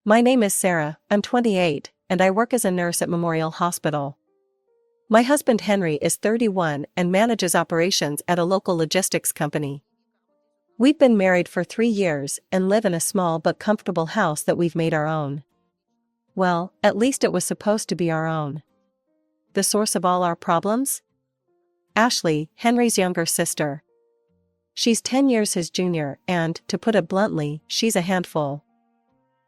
My name is Sarah, I'm 28, and I work as a nurse at Memorial Hospital. My husband Henry is 31 and manages operations at a local logistics company. We've been married for 3 years and live in a small but comfortable house that we've made our own. Well, at least it was supposed to be our own. The source of all our problems? Ashley, Henry's younger sister. She's 10 years his junior and, to put it bluntly, she's a handful.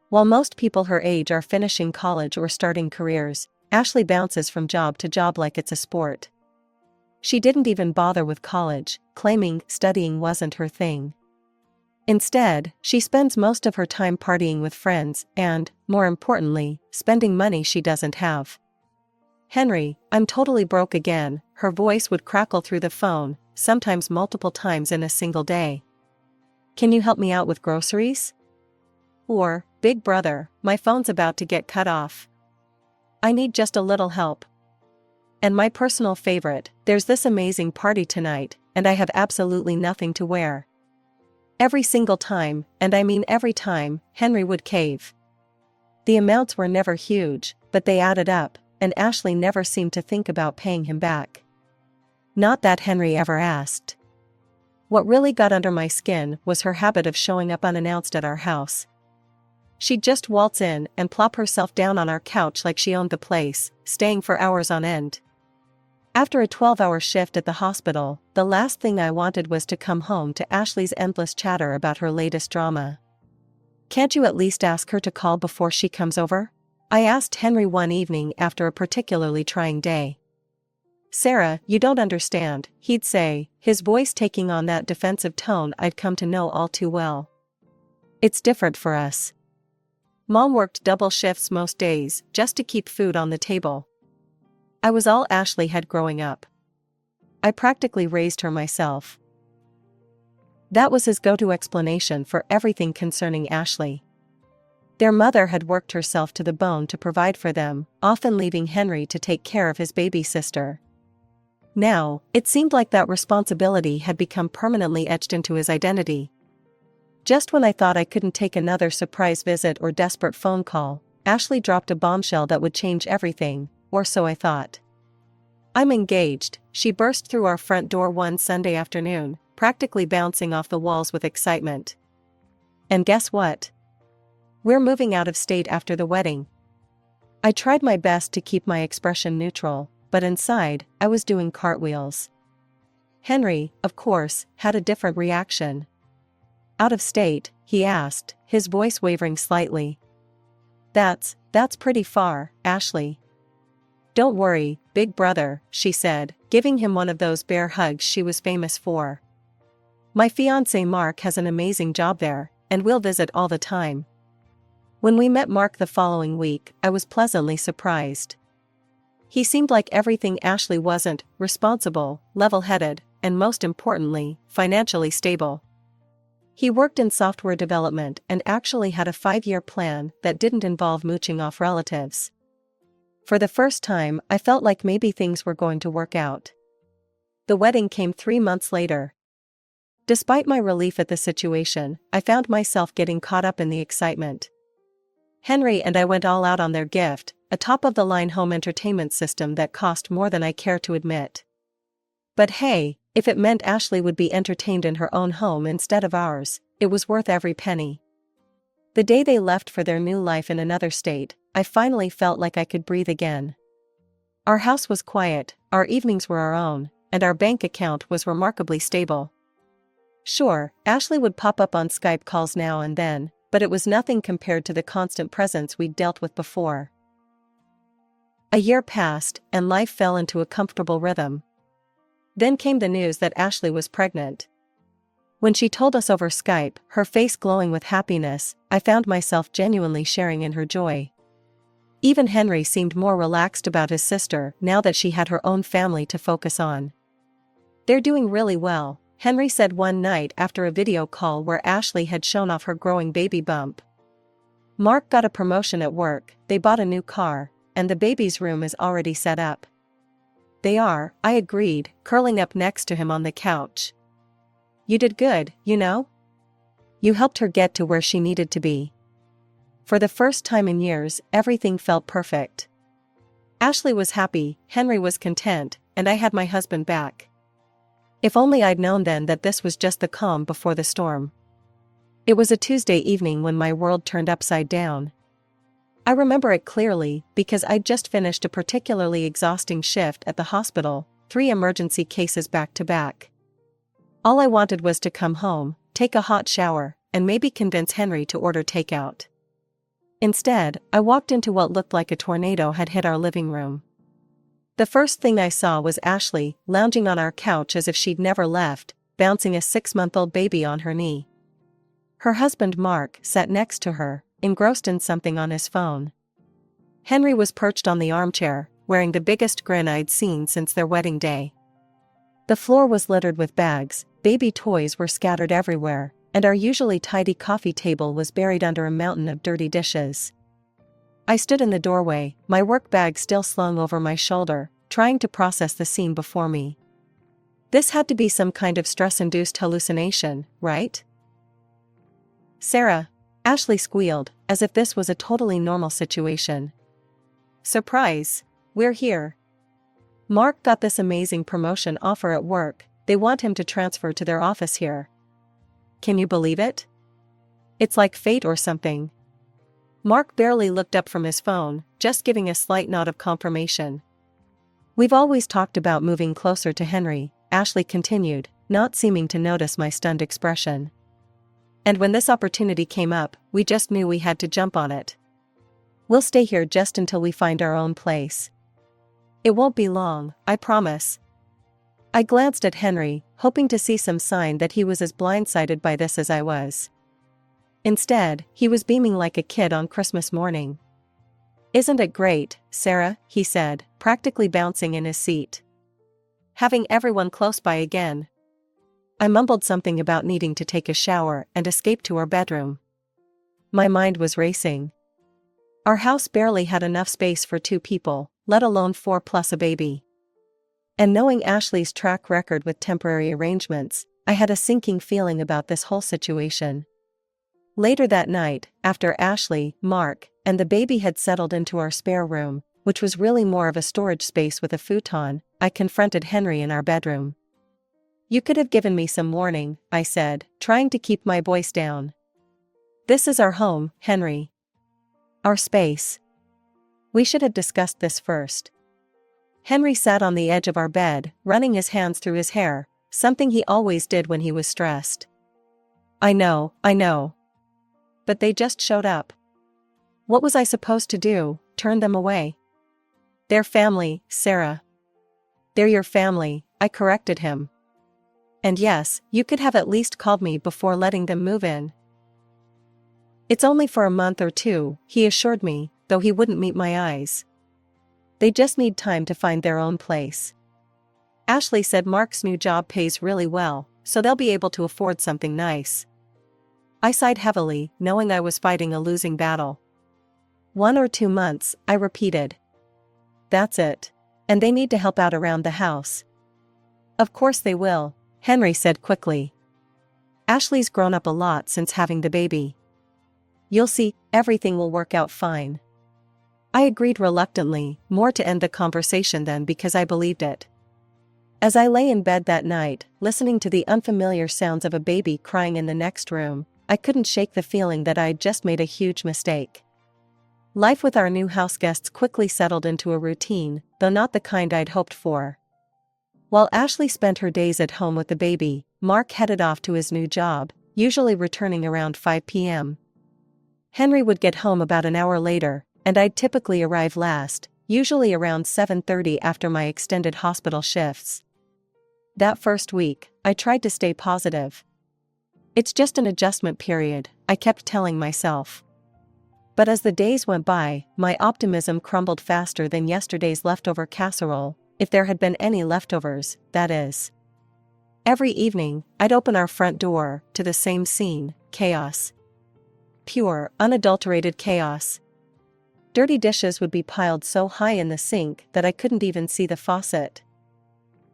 While most people her age are finishing college or starting careers, Ashley bounces from job to job like it's a sport. She didn't even bother with college, claiming studying wasn't her thing. Instead, she spends most of her time partying with friends and, more importantly, spending money she doesn't have. "Henry, I'm totally broke again," her voice would crackle through the phone, sometimes multiple times in a single day. "Can you help me out with groceries?" Or, "Big brother, my phone's about to get cut off. I need just a little help." And my personal favorite, "There's this amazing party tonight, and I have absolutely nothing to wear." Every single time, and I mean every time, Henry would cave. The amounts were never huge, but they added up, and Ashley never seemed to think about paying him back. Not that Henry ever asked. What really got under my skin was her habit of showing up unannounced at our house. She'd just waltz in and plop herself down on our couch like she owned the place, staying for hours on end. After a 12-hour shift at the hospital, the last thing I wanted was to come home to Ashley's endless chatter about her latest drama. "Can't you at least ask her to call before she comes over?" I asked Henry one evening after a particularly trying day. "Sarah, you don't understand," he'd say, his voice taking on that defensive tone I'd come to know all too well. "It's different for us. Mom worked double shifts most days just to keep food on the table. I was all Ashley had growing up. I practically raised her myself." That was his go-to explanation for everything concerning Ashley. Their mother had worked herself to the bone to provide for them, often leaving Henry to take care of his baby sister. Now, it seemed like that responsibility had become permanently etched into his identity. Just when I thought I couldn't take another surprise visit or desperate phone call, Ashley dropped a bombshell that would change everything, or so I thought. "I'm engaged," she burst through our front door one Sunday afternoon, practically bouncing off the walls with excitement. "And guess what? We're moving out of state after the wedding." I tried my best to keep my expression neutral, but inside, I was doing cartwheels. Henry, of course, had a different reaction. "Out of state?" he asked, his voice wavering slightly. That's pretty far, Ashley." "Don't worry, big brother," she said, giving him one of those bear hugs she was famous for. "My fiancé Mark has an amazing job there, and we'll visit all the time." When we met Mark the following week, I was pleasantly surprised. He seemed like everything Ashley wasn't: responsible, level-headed, and most importantly, financially stable. He worked in software development and actually had a 5-year plan that didn't involve mooching off relatives. For the first time, I felt like maybe things were going to work out. The wedding came 3 months later. Despite my relief at the situation, I found myself getting caught up in the excitement. Henry and I went all out on their gift, a top-of-the-line home entertainment system that cost more than I care to admit. But hey, if it meant Ashley would be entertained in her own home instead of ours, it was worth every penny. The day they left for their new life in another state, I finally felt like I could breathe again. Our house was quiet, our evenings were our own, and our bank account was remarkably stable. Sure, Ashley would pop up on Skype calls now and then, but it was nothing compared to the constant presence we'd dealt with before. A year passed, and life fell into a comfortable rhythm. Then came the news that Ashley was pregnant. When she told us over Skype, her face glowing with happiness, I found myself genuinely sharing in her joy. Even Henry seemed more relaxed about his sister now that she had her own family to focus on. "They're doing really well," Henry said one night after a video call where Ashley had shown off her growing baby bump. "Mark got a promotion at work, they bought a new car, and the baby's room is already set up." "They are," I agreed, curling up next to him on the couch. "You did good, you know? You helped her get to where she needed to be." For the first time in years, everything felt perfect. Ashley was happy, Henry was content, and I had my husband back. If only I'd known then that this was just the calm before the storm. It was a Tuesday evening when my world turned upside down. I remember it clearly because I'd just finished a particularly exhausting shift at the hospital, 3 emergency cases back to back. All I wanted was to come home, take a hot shower, and maybe convince Henry to order takeout. Instead, I walked into what looked like a tornado had hit our living room. The first thing I saw was Ashley, lounging on our couch as if she'd never left, bouncing a 6-month-old baby on her knee. Her husband Mark sat next to her, engrossed in something on his phone. Henry was perched on the armchair, wearing the biggest grin I'd seen since their wedding day. The floor was littered with bags, baby toys were scattered everywhere, and our usually tidy coffee table was buried under a mountain of dirty dishes. I stood in the doorway, my work bag still slung over my shoulder, trying to process the scene before me. This had to be some kind of stress-induced hallucination, right? "Sarah," Ashley squealed, as if this was a totally normal situation. "Surprise! We're here. Mark got this amazing promotion offer at work, they want him to transfer to their office here. Can you believe it? It's like fate or something." Mark barely looked up from his phone, just giving a slight nod of confirmation. "We've always talked about moving closer to Henry," Ashley continued, not seeming to notice my stunned expression. "And when this opportunity came up, we just knew we had to jump on it. We'll stay here just until we find our own place. It won't be long, I promise." I glanced at Henry, hoping to see some sign that he was as blindsided by this as I was. Instead, he was beaming like a kid on Christmas morning. "Isn't it great, Sarah?" he said, practically bouncing in his seat. "Having everyone close by again." I mumbled something about needing to take a shower and escape to our bedroom. My mind was racing. Our house barely had enough space for 2 people, let alone 4 plus a baby. And knowing Ashley's track record with temporary arrangements, I had a sinking feeling about this whole situation. Later that night, after Ashley, Mark, and the baby had settled into our spare room, which was really more of a storage space with a futon, I confronted Henry in our bedroom. "You could have given me some warning," I said, trying to keep my voice down. "This is our home, Henry. Our space. We should have discussed this first." Henry sat on the edge of our bed, running his hands through his hair, something he always did when he was stressed. I know. But they just showed up. What was I supposed to do, turn them away?" "They're family, Sarah." "They're your family," I corrected him. "And yes, you could have at least called me before letting them move in." "It's only for a month or 2, he assured me, though he wouldn't meet my eyes. "They just need time to find their own place. Ashley said Mark's new job pays really well, so they'll be able to afford something nice." I sighed heavily, knowing I was fighting a losing battle. 1 or 2 months, I repeated. "That's it. And they need to help out around the house." "Of course they will," Henry said quickly. "Ashley's grown up a lot since having the baby. You'll see, everything will work out fine." I agreed reluctantly, more to end the conversation than because I believed it. As I lay in bed that night, listening to the unfamiliar sounds of a baby crying in the next room, I couldn't shake the feeling that I'd just made a huge mistake. Life with our new house guests quickly settled into a routine, though not the kind I'd hoped for. While Ashley spent her days at home with the baby, Mark headed off to his new job, usually returning around 5 p.m. Henry would get home about an hour later, and I'd typically arrive last, usually around 7:30 after my extended hospital shifts. That first week, I tried to stay positive. "It's just an adjustment period," I kept telling myself. But as the days went by, my optimism crumbled faster than yesterday's leftover casserole, if there had been any leftovers, that is. Every evening, I'd open our front door to the same scene: chaos. Pure, unadulterated chaos. Dirty dishes would be piled so high in the sink that I couldn't even see the faucet.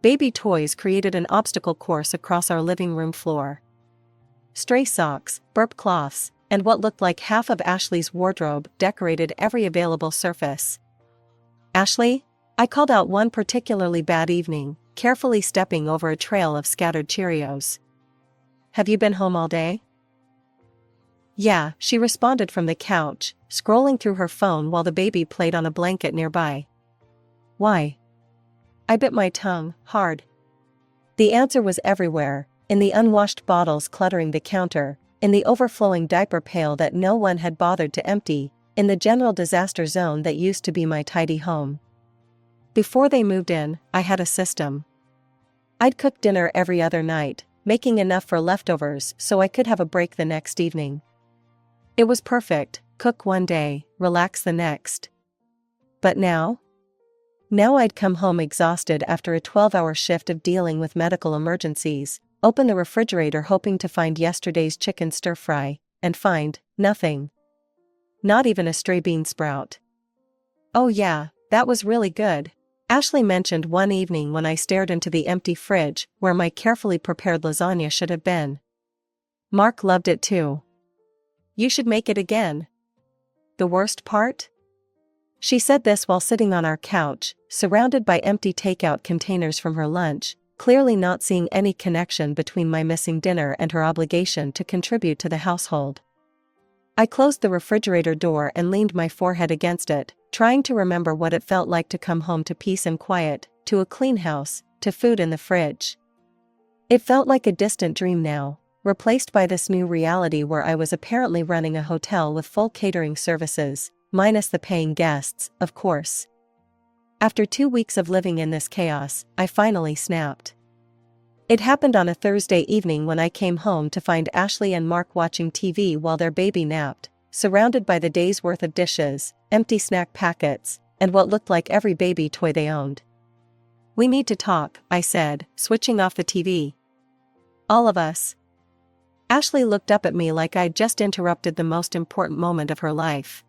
Baby toys created an obstacle course across our living room floor. Stray socks, burp cloths, and what looked like half of Ashley's wardrobe decorated every available surface. "Ashley?" I called out one particularly bad evening, carefully stepping over a trail of scattered Cheerios. "Have you been home all day?" "Yeah," she responded from the couch, scrolling through her phone while the baby played on a blanket nearby. "Why?" I bit my tongue, hard. The answer was everywhere, in the unwashed bottles cluttering the counter, in the overflowing diaper pail that no one had bothered to empty, in the general disaster zone that used to be my tidy home. Before they moved in, I had a system. I'd cook dinner every other night, making enough for leftovers so I could have a break the next evening. It was perfect: cook one day, relax the next. But now? Now I'd come home exhausted after a 12-hour shift of dealing with medical emergencies, open the refrigerator hoping to find yesterday's chicken stir-fry, and find nothing. Not even a stray bean sprout. "Oh yeah, that was really good," Ashley mentioned one evening when I stared into the empty fridge where my carefully prepared lasagna should have been. "Mark loved it too. You should make it again." "The worst part?" She said this while sitting on our couch, surrounded by empty takeout containers from her lunch, clearly not seeing any connection between my missing dinner and her obligation to contribute to the household. I closed the refrigerator door and leaned my forehead against it, trying to remember what it felt like to come home to peace and quiet, to a clean house, to food in the fridge. It felt like a distant dream now, replaced by this new reality where I was apparently running a hotel with full catering services, minus the paying guests, of course. After 2 weeks of living in this chaos, I finally snapped. It happened on a Thursday evening when I came home to find Ashley and Mark watching TV while their baby napped, surrounded by the day's worth of dishes, empty snack packets, and what looked like every baby toy they owned. "We need to talk," I said, switching off the TV. "All of us?" Ashley looked up at me like I'd just interrupted the most important moment of her life.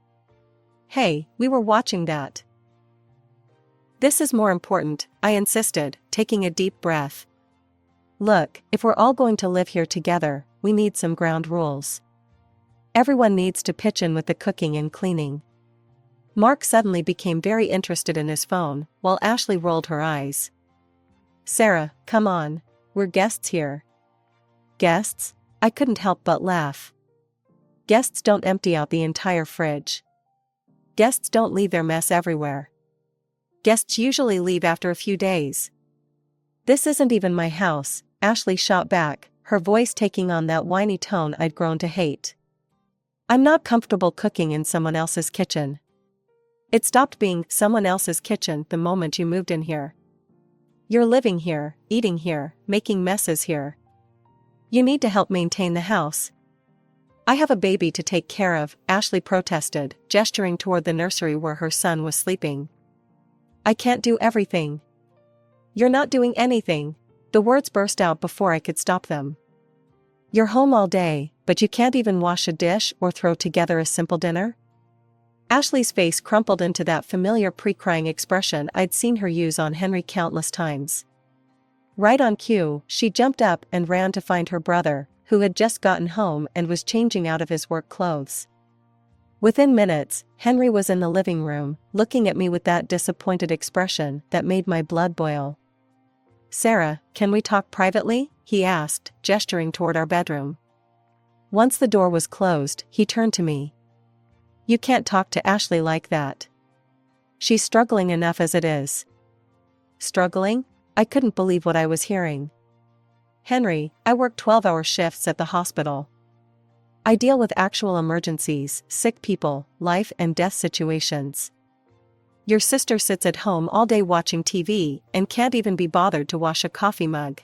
"Hey, we were watching that." "This is more important," I insisted, taking a deep breath. "Look, if we're all going to live here together, we need some ground rules. Everyone needs to pitch in with the cooking and cleaning." Mark suddenly became very interested in his phone, while Ashley rolled her eyes. "Sarah, come on. We're guests here." "Guests?" I couldn't help but laugh. Guests don't empty out the entire fridge. Guests don't leave their mess everywhere. Guests usually leave after a few days. "This isn't even my house," Ashley shot back, her voice taking on that whiny tone I'd grown to hate. "I'm not comfortable cooking in someone else's kitchen." "It stopped being someone else's kitchen the moment you moved in here. You're living here, eating here, making messes here. You need to help maintain the house." "I have a baby to take care of," Ashley protested, gesturing toward the nursery where her son was sleeping. "I can't do everything." "You're not doing anything." The words burst out before I could stop them. "You're home all day, but you can't even wash a dish or throw together a simple dinner?" Ashley's face crumpled into that familiar pre-crying expression I'd seen her use on Henry countless times. Right on cue, she jumped up and ran to find her brother, who had just gotten home and was changing out of his work clothes. Within minutes, Henry was in the living room, looking at me with that disappointed expression that made my blood boil. "Sarah, can we talk privately?" he asked, gesturing toward our bedroom. Once the door was closed, he turned to me. "You can't talk to Ashley like that. She's struggling enough as it is." Struggling? I couldn't believe what I was hearing. "Henry, I work 12-hour shifts at the hospital. I deal with actual emergencies, sick people, life and death situations. Your sister sits at home all day watching TV and can't even be bothered to wash a coffee mug."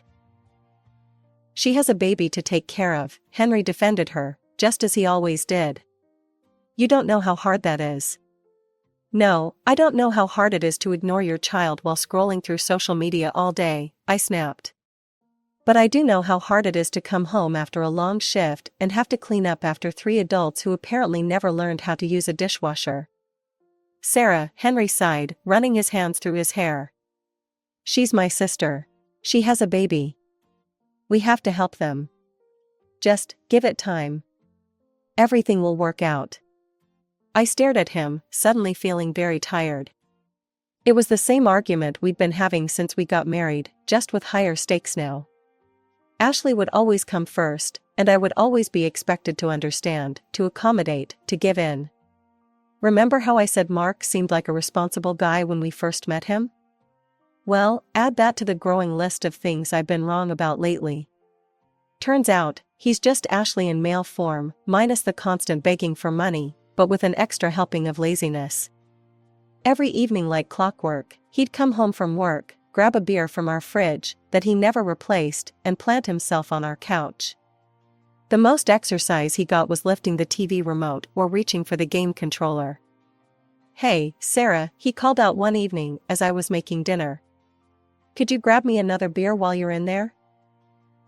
"She has a baby to take care of," Henry defended her, just as he always did. "You don't know how hard that is." "No, I don't know how hard it is to ignore your child while scrolling through social media all day," I snapped. "But I do know how hard it is to come home after a long shift and have to clean up after 3 adults who apparently never learned how to use a dishwasher." "Sarah," Henry sighed, running his hands through his hair. "She's my sister. She has a baby. We have to help them. Just give it time." Everything will work out. I stared at him, suddenly feeling very tired. It was the same argument we'd been having since we got married, just with higher stakes now. Ashley would always come first, and I would always be expected to understand, to accommodate, to give in. Remember how I said Mark seemed like a responsible guy when we first met him? Well, add that to the growing list of things I've been wrong about lately. Turns out, he's just Ashley in male form, minus the constant begging for money, but with an extra helping of laziness. Every evening like clockwork, he'd come home from work, grab a beer from our fridge, that he never replaced, and plant himself on our couch. The most exercise he got was lifting the TV remote or reaching for the game controller. "Hey, Sarah," he called out one evening as I was making dinner. "Could you grab me another beer while you're in there?"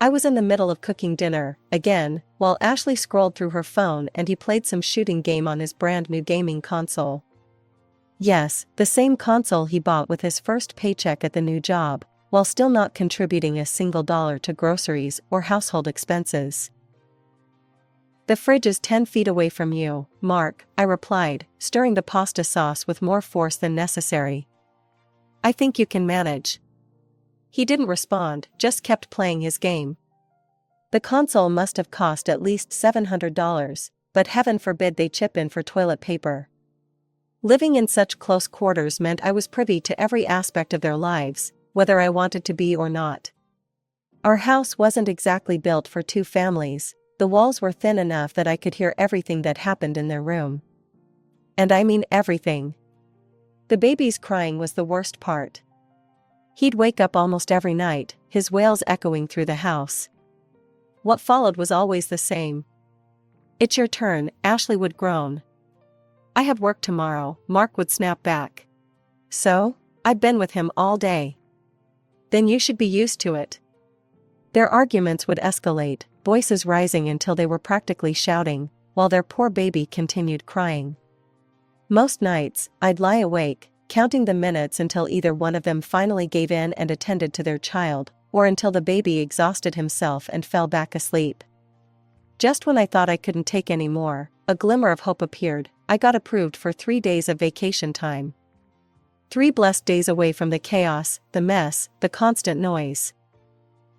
I was in the middle of cooking dinner, again, while Ashley scrolled through her phone and he played some shooting game on his brand new gaming console. Yes, the same console he bought with his first paycheck at the new job, while still not contributing a single dollar to groceries or household expenses. "The fridge is 10 feet away from you, Mark," I replied, stirring the pasta sauce with more force than necessary. "I think you can manage." He didn't respond, just kept playing his game. The console must have cost at least $700, but heaven forbid they chip in for toilet paper. Living in such close quarters meant I was privy to every aspect of their lives, whether I wanted to be or not. Our house wasn't exactly built for two families. The walls were thin enough that I could hear everything that happened in their room. And I mean everything. The baby's crying was the worst part. He'd wake up almost every night, his wails echoing through the house. What followed was always the same. "It's your turn," Ashley would groan. "I have work tomorrow," Mark would snap back. "So? I've been with him all day." "Then you should be used to it." Their arguments would escalate, voices rising until they were practically shouting, while their poor baby continued crying. Most nights, I'd lie awake, counting the minutes until either one of them finally gave in and attended to their child, or until the baby exhausted himself and fell back asleep. Just when I thought I couldn't take any more, a glimmer of hope appeared. I got approved for 3 days of vacation time. 3 blessed days away from the chaos, the mess, the constant noise.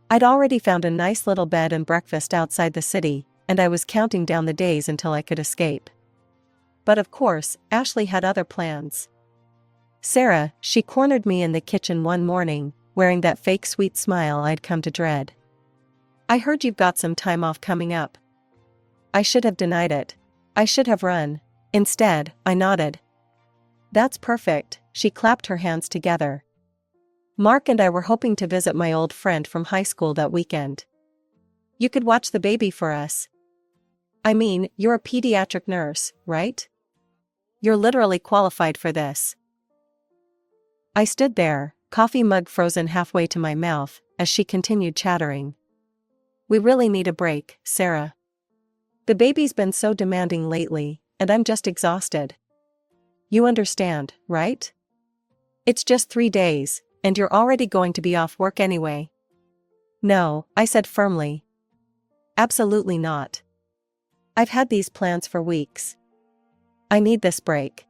I'd already found a nice little bed and breakfast outside the city, and I was counting down the days until I could escape. But of course, Ashley had other plans. Sarah, she cornered me in the kitchen one morning, wearing that fake sweet smile I'd come to dread. "I heard you've got some time off coming up." I should have denied it. I should have run. Instead, I nodded. "That's perfect," she clapped her hands together. "Mark and I were hoping to visit my old friend from high school that weekend. You could watch the baby for us. I mean, you're a pediatric nurse, right? You're literally qualified for this." I stood there, coffee mug frozen halfway to my mouth, as she continued chattering. "We really need a break, Sarah. The baby's been so demanding lately, and I'm just exhausted. You understand, right? It's just 3 days, and you're already going to be off work anyway." "No," I said firmly. "Absolutely not. I've had these plans for weeks. I need this break."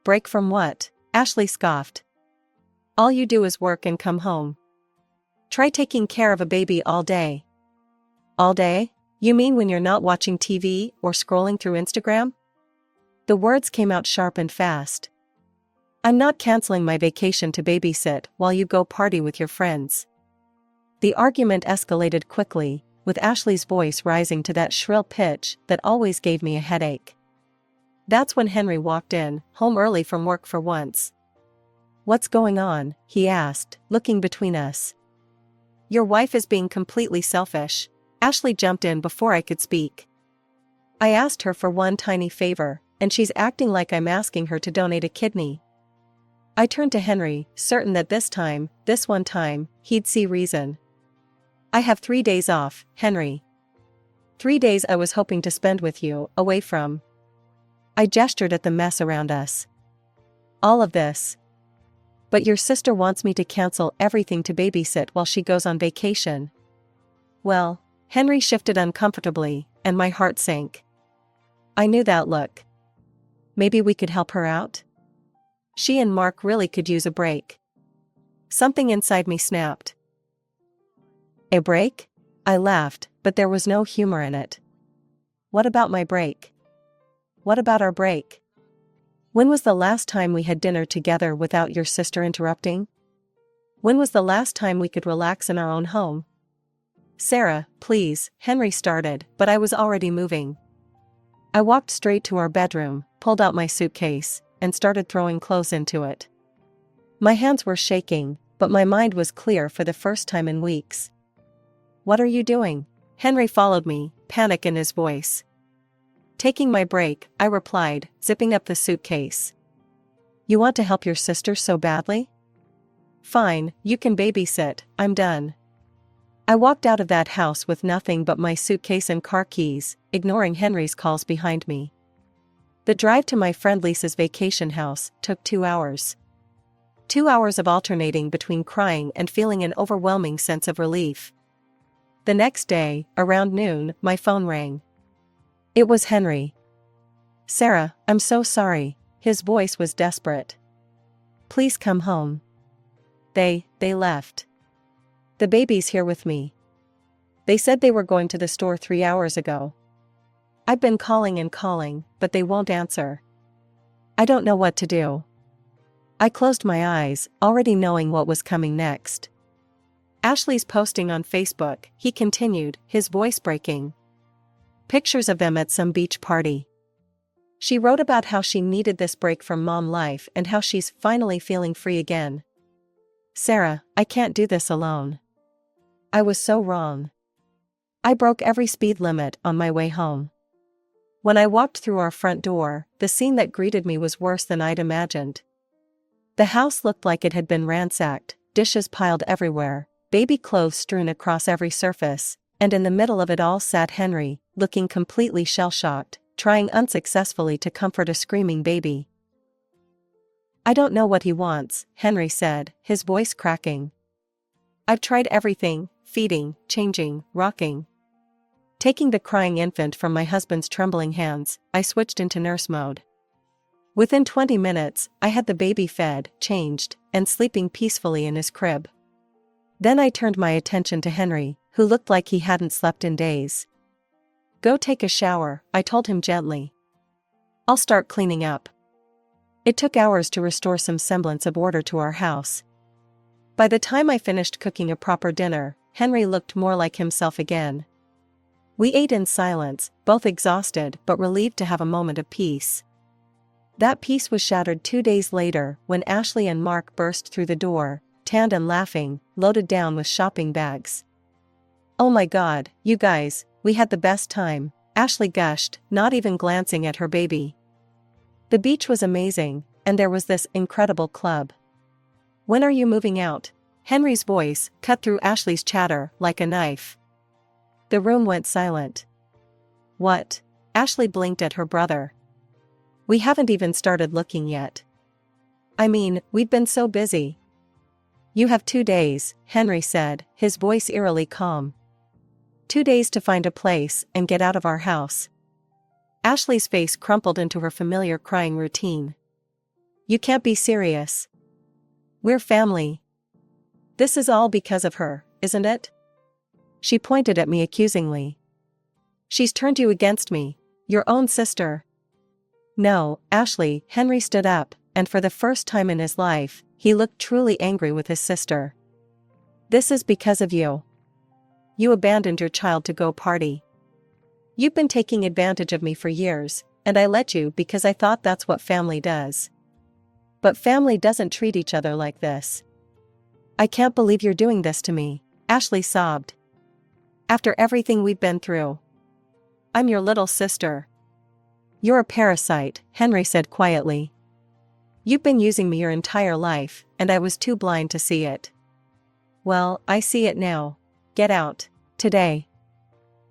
"Break from what?" Ashley scoffed. "All you do is work and come home. Try taking care of a baby all day." "All day? You mean when you're not watching TV or scrolling through Instagram?" The words came out sharp and fast. "I'm not canceling my vacation to babysit while you go party with your friends." The argument escalated quickly, with Ashley's voice rising to that shrill pitch that always gave me a headache. That's when Henry walked in, home early from work for once. "What's going on?" he asked, looking between us. "Your wife is being completely selfish." Ashley jumped in before I could speak. "I asked her for one tiny favor, and she's acting like I'm asking her to donate a kidney." I turned to Henry, certain that this one time, he'd see reason. "I have 3 days off, Henry. 3 days I was hoping to spend with you, away from." I gestured at the mess around us. "All of this. But your sister wants me to cancel everything to babysit while she goes on vacation." Well, Henry shifted uncomfortably, and my heart sank. I knew that look. Maybe we could help her out? She and Mark really could use a break. Something inside me snapped. A break? I laughed, but there was no humor in it. What about my break? What about our break? When was the last time we had dinner together without your sister interrupting? When was the last time we could relax in our own home? Sarah, please, Henry started, but I was already moving. I walked straight to our bedroom, pulled out my suitcase, and started throwing clothes into it. My hands were shaking, but my mind was clear for the first time in weeks. What are you doing? Henry followed me, panic in his voice. Taking my break, I replied, zipping up the suitcase. You want to help your sister so badly? Fine, you can babysit, I'm done. I walked out of that house with nothing but my suitcase and car keys, ignoring Henry's calls behind me. The drive to my friend Lisa's vacation house took 2 hours. 2 hours of alternating between crying and feeling an overwhelming sense of relief. The next day, around noon, my phone rang. It was Henry. Sarah, I'm so sorry, his voice was desperate. Please come home. They left. The baby's here with me. They said they were going to the store 3 hours ago. I've been calling and calling, but they won't answer. I don't know what to do. I closed my eyes, already knowing what was coming next. Ashley's posting on Facebook, he continued, his voice breaking. Pictures of them at some beach party. She wrote about how she needed this break from mom life and how she's finally feeling free again. Sarah, I can't do this alone. I was so wrong. I broke every speed limit on my way home. When I walked through our front door, the scene that greeted me was worse than I'd imagined. The house looked like it had been ransacked, dishes piled everywhere, baby clothes strewn across every surface, and in the middle of it all sat Henry, looking completely shell-shocked, trying unsuccessfully to comfort a screaming baby. I don't know what he wants, Henry said, his voice cracking. I've tried everything, feeding, changing, rocking. Taking the crying infant from my husband's trembling hands, I switched into nurse mode. Within 20 minutes, I had the baby fed, changed, and sleeping peacefully in his crib. Then I turned my attention to Henry, who looked like he hadn't slept in days. Go take a shower, I told him gently. I'll start cleaning up. It took hours to restore some semblance of order to our house. By the time I finished cooking a proper dinner, Henry looked more like himself again. We ate in silence, both exhausted but relieved to have a moment of peace. That peace was shattered 2 days later when Ashley and Mark burst through the door, tanned and laughing, loaded down with shopping bags. Oh my God, you guys, we had the best time, Ashley gushed, not even glancing at her baby. The beach was amazing, and there was this incredible club. When are you moving out? Henry's voice cut through Ashley's chatter like a knife. The room went silent. What? Ashley blinked at her brother. We haven't even started looking yet. I mean, we've been so busy. You have 2 days, Henry said, his voice eerily calm. 2 days to find a place and get out of our house. Ashley's face crumpled into her familiar crying routine. You can't be serious. We're family. This is all because of her, isn't it? She pointed at me accusingly. She's turned you against me, your own sister. No, Ashley, Henry stood up, and for the first time in his life, he looked truly angry with his sister. This is because of you. You abandoned your child to go party. You've been taking advantage of me for years, and I let you because I thought that's what family does. But family doesn't treat each other like this. I can't believe you're doing this to me, Ashley sobbed. After everything we've been through. I'm your little sister. You're a parasite, Henry said quietly. You've been using me your entire life, and I was too blind to see it. Well, I see it now. Get out. Today.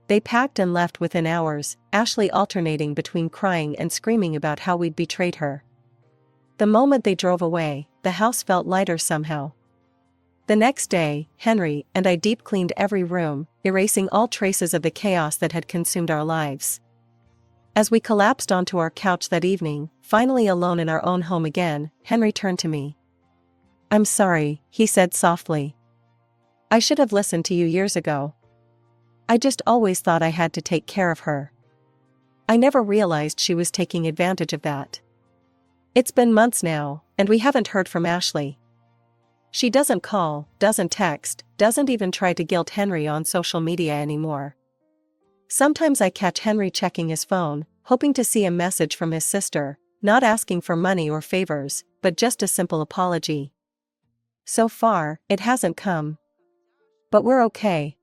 They packed and left within hours, Ashley alternating between crying and screaming about how we'd betrayed her. The moment they drove away, the house felt lighter somehow. The next day, Henry and I deep cleaned every room, erasing all traces of the chaos that had consumed our lives. As we collapsed onto our couch that evening, finally alone in our own home again, Henry turned to me. "I'm sorry," he said softly. "I should have listened to you years ago. I just always thought I had to take care of her. I never realized she was taking advantage of that. It's been months now, and we haven't heard from Ashley. She doesn't call, doesn't text, doesn't even try to guilt Henry on social media anymore. Sometimes I catch Henry checking his phone, hoping to see a message from his sister, not asking for money or favors, but just a simple apology. So far, it hasn't come. But we're okay.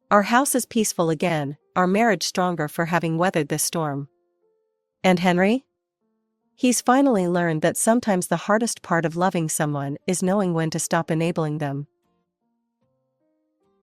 Our house is peaceful again, our marriage stronger for having weathered this storm." And Henry? He's finally learned that sometimes the hardest part of loving someone is knowing when to stop enabling them.